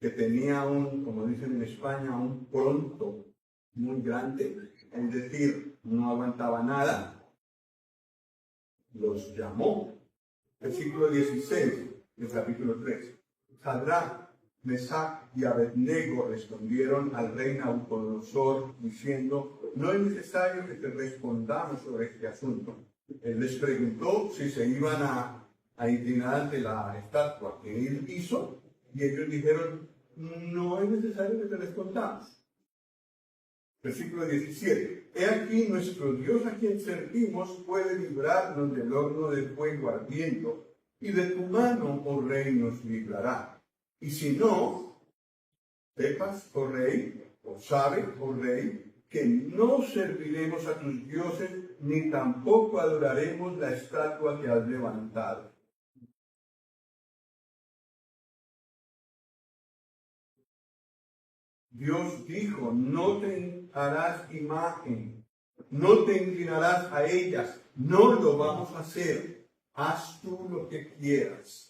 que tenía como dicen en España, un pronto muy grande, es decir, no aguantaba nada, los llamó. Versículo 16 del capítulo 3. Sadrach, Mesach y Abed-Nego respondieron al rey Nabucodonosor diciendo: no es necesario que te respondamos sobre este asunto. Él les preguntó si se iban a inclinar ante la estatua que él hizo, y ellos dijeron: no es necesario que te respondamos. Versículo 17. He aquí nuestro Dios a quien servimos puede librarnos del horno de fuego ardiendo, y de tu mano, oh rey, nos librará. Y si no, sepas, oh rey, o sabes, oh rey, que no serviremos a tus dioses, ni tampoco adoraremos la estatua que has levantado. Dios dijo: no te harás imagen, no te inclinarás a ellas, no lo vamos a hacer, haz tú lo que quieras.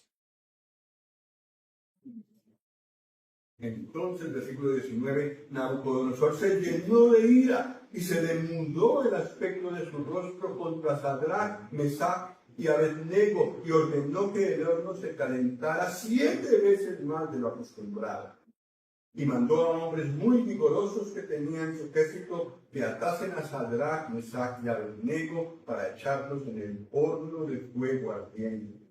Entonces, versículo 19, Nabucodonosor se llenó de ira y se le mudó el aspecto de su rostro contra Sadrach, Mesach y Abednego, y ordenó que el horno se calentara 7 veces más de lo acostumbrado. Y mandó a hombres muy vigorosos que tenían su ejército que atasen a Sadrach, Mesach y Abednego para echarlos en el horno de fuego ardiente.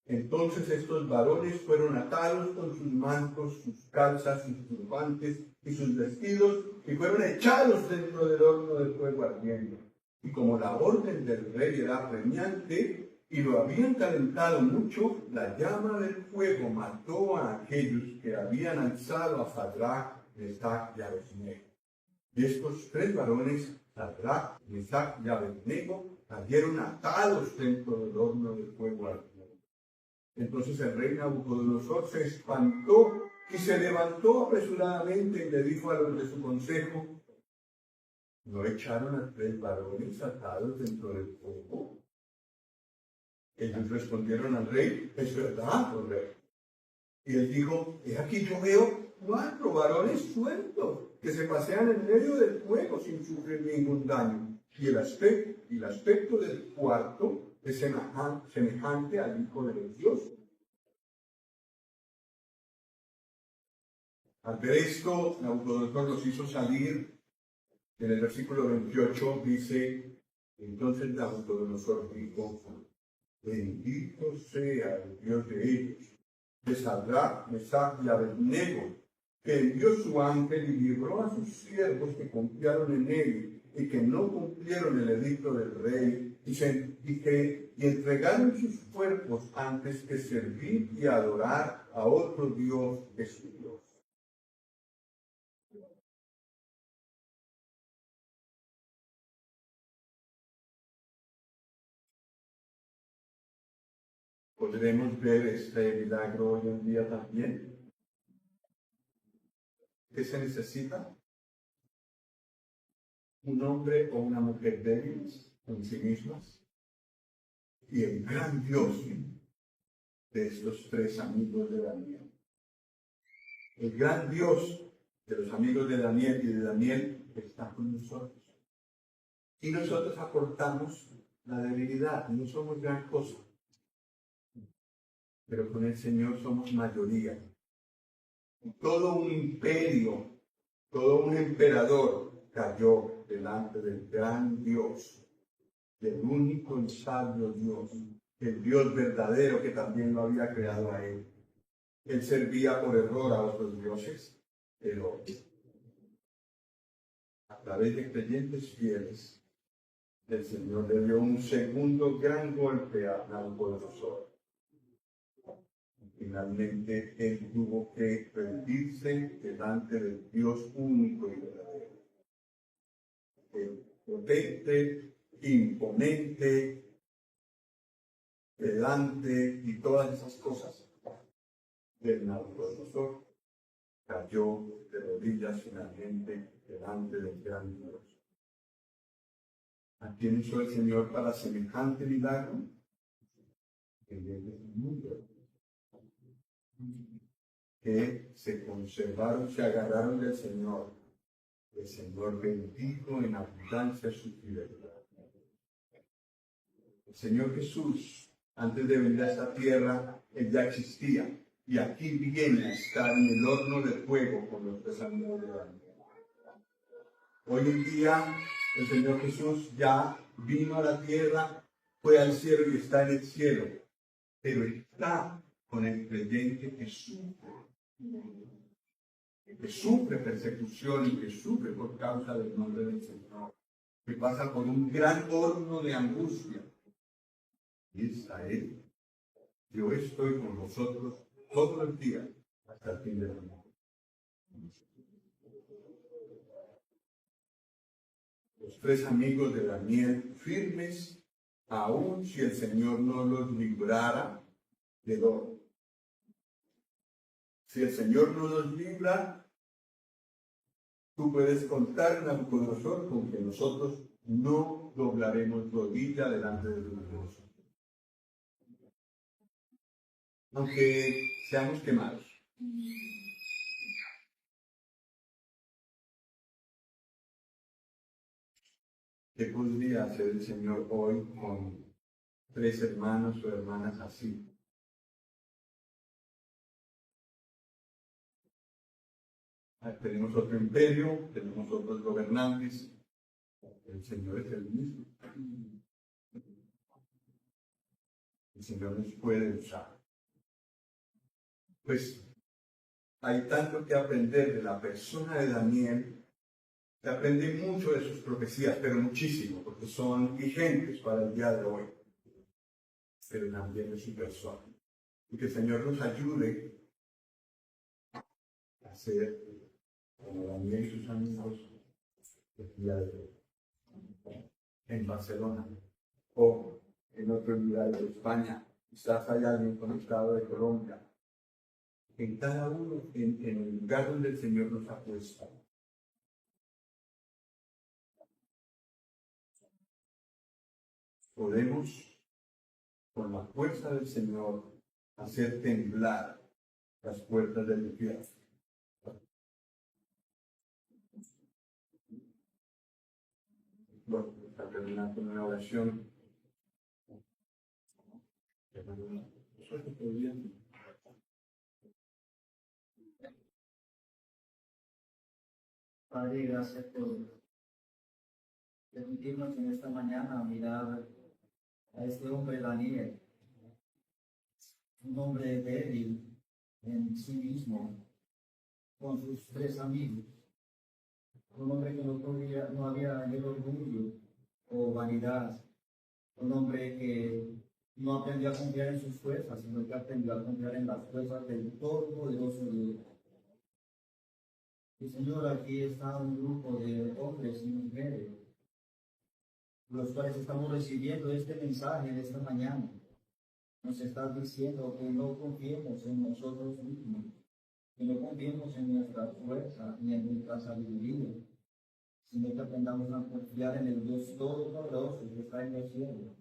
Entonces estos varones fueron atados con sus mantos, sus calzas, sus turbantes y sus vestidos, y fueron echados dentro del horno de fuego ardiente. Y como la orden del rey era premiante, y lo habían calentado mucho, la llama del fuego mató a aquellos que habían alzado a Sadrach, Mesach y Abednego. Y estos 3 varones, Sadrach, Mesach y Abednego, cayeron atados dentro del horno de fuego ardiente. Entonces el rey Nabucodonosor se espantó y se levantó apresuradamente y le dijo a los de su consejo: ¿no echaron a 3 varones atados dentro del fuego? Ellos respondieron al rey: es verdad, oh rey. Y él dijo: he aquí yo veo 4 varones sueltos que se pasean en medio del fuego sin sufrir ningún daño. Y el aspecto del cuarto es semejante al Hijo de los dioses. Al ver esto, Nabucodonosor los hizo salir. En el versículo 28 dice: entonces Nabucodonosor dijo: bendito sea el Dios de ellos, de Sadrach, Mesach y Abednego, que envió su ángel y libró a sus siervos que confiaron en él y que no cumplieron el edicto del rey y entregaron sus cuerpos antes que servir y adorar a otro Dios que su Dios. ¿Podremos ver este milagro hoy en día también? ¿Qué se necesita? Un hombre o una mujer débiles en sí mismas y el gran Dios de estos 3 amigos de Daniel. El gran Dios de los amigos de Daniel y de Daniel está con nosotros. Y nosotros aportamos la debilidad, no somos gran cosa, pero con el Señor somos mayoría. Todo un imperio, todo un emperador cayó delante del gran Dios, del único y sabio Dios, el Dios verdadero que también lo había creado a él. Él servía por error a otros dioses, pero a través de creyentes fieles, el Señor le dio un segundo gran golpe a Nabucodonosor. Finalmente, él tuvo que rendirse delante del Dios único y verdadero. El potente, imponente, pedante y todas esas cosas del Nabucodonosor cayó de rodillas finalmente delante del gran Dios. ¿A quién usó el Señor para semejante milagro? El mundo. Que se conservaron, se agarraron del Señor. El Señor bendijo en abundancia su fidelidad. El Señor Jesús, antes de venir a esta tierra, Él ya existía. Y aquí viene a estar en el horno de fuego con los 3 amigos de Daniel. Hoy en día, el Señor Jesús ya vino a la tierra, fue al cielo y está en el cielo. Pero está con el creyente que sufre persecución y que sufre por causa del nombre del Señor, que pasa por un gran horno de angustia. Y está Él. Yo estoy con vosotros todos los días hasta el fin del mundo. Los 3 amigos de Daniel firmes, aun si el Señor no los librara de dolor. Si el Señor no nos libra, tú puedes contar en Nabucodonosor con que nosotros no doblaremos rodilla delante de Dios. Aunque seamos quemados. ¿Qué podría hacer el Señor hoy con 3 hermanos o hermanas así. Tenemos otro imperio, tenemos otros gobernantes. El Señor es el mismo. El Señor nos puede usar. Pues hay tanto que aprender de la persona de Daniel. Se aprende mucho de sus profecías, pero muchísimo, porque son vigentes para el día de hoy. Pero también de su persona. Y que el Señor nos ayude a ser como Daniel y sus amigos el día de hoy. En Barcelona o en otros lugares de España. Quizás hay alguien conectado de Colombia. En cada uno, en el lugar donde el Señor nos ha puesto. Podemos, con la fuerza del Señor, hacer temblar las puertas del infierno. Bueno, para terminar con una oración. Padre, gracias por permitirnos en esta mañana mirar a este hombre Daniel, un hombre débil en sí mismo, con sus 3 amigos, un hombre que no había el orgullo o vanidad, un hombre que no aprendió a confiar en sus fuerzas, sino que aprendió a confiar en las fuerzas del Todopoderoso Dios. Y Señor, aquí está un grupo de hombres y mujeres, los cuales estamos recibiendo este mensaje de esta mañana. Nos estás diciendo que no confiemos en nosotros mismos, que no confiemos en nuestra fuerza ni en nuestra sabiduría, sino que aprendamos a confiar en el Dios Todopoderoso que está en los cielos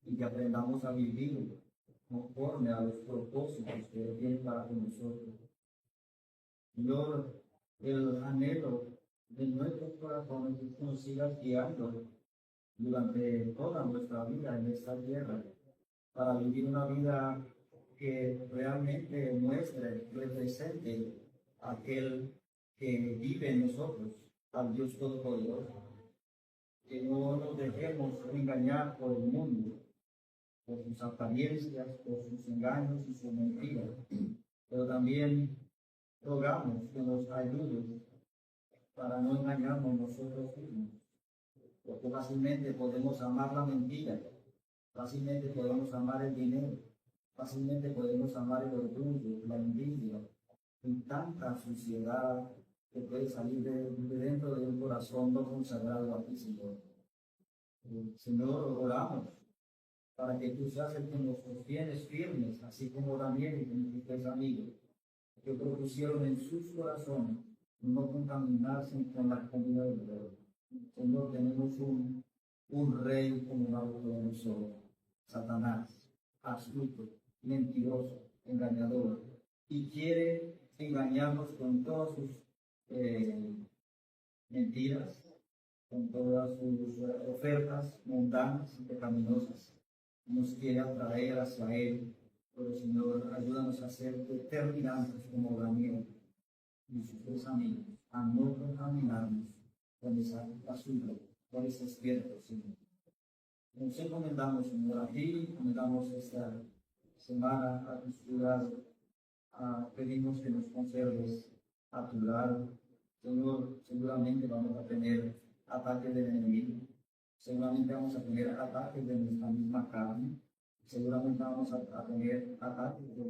y que aprendamos a vivir conforme a los propósitos que Él tiene para con nosotros. Señor, el anhelo de nuestros corazones es que nos sigas guiando durante toda nuestra vida en esta tierra, para vivir una vida que realmente muestre, represente a aquel que vive en nosotros, al Dios Todopoderoso. Que no nos dejemos engañar por el mundo, por sus apariencias, por sus engaños y sus mentiras, pero también rogamos que nos ayude para no engañarnos nosotros mismos, porque fácilmente podemos amar la mentira, fácilmente podemos amar el dinero, fácilmente podemos amar el orgullo, la envidia y tanta suciedad que puede salir de dentro de un corazón no consagrado a ti, Señor. Señor, oramos para que tú seas el que nos sostienes firmes, así como Daniel y sus 3 amigos, que propusieron en sus corazones no contaminarse con la comida del Señor. Señor, tenemos un rey como Nabucodonosor, Satanás, astuto, mentiroso, engañador, y quiere engañarnos con todas sus mentiras, con todas sus ofertas mundanas y pecaminosas. Nos quiere atraer hacia Él, pero Señor, ayúdanos a ser determinantes como Daniel y sus 3 amigos, a no contaminarnos con esa basura, con ese espíritu, Señor. Nos encomendamos, Señor, a ti, encomendamos esta semana a tus cuidados, pedimos que nos conserves a tu lado. Señor, seguramente vamos a tener ataques del enemigo, seguramente vamos a tener ataques de nuestra misma carne, seguramente vamos a tener ataques de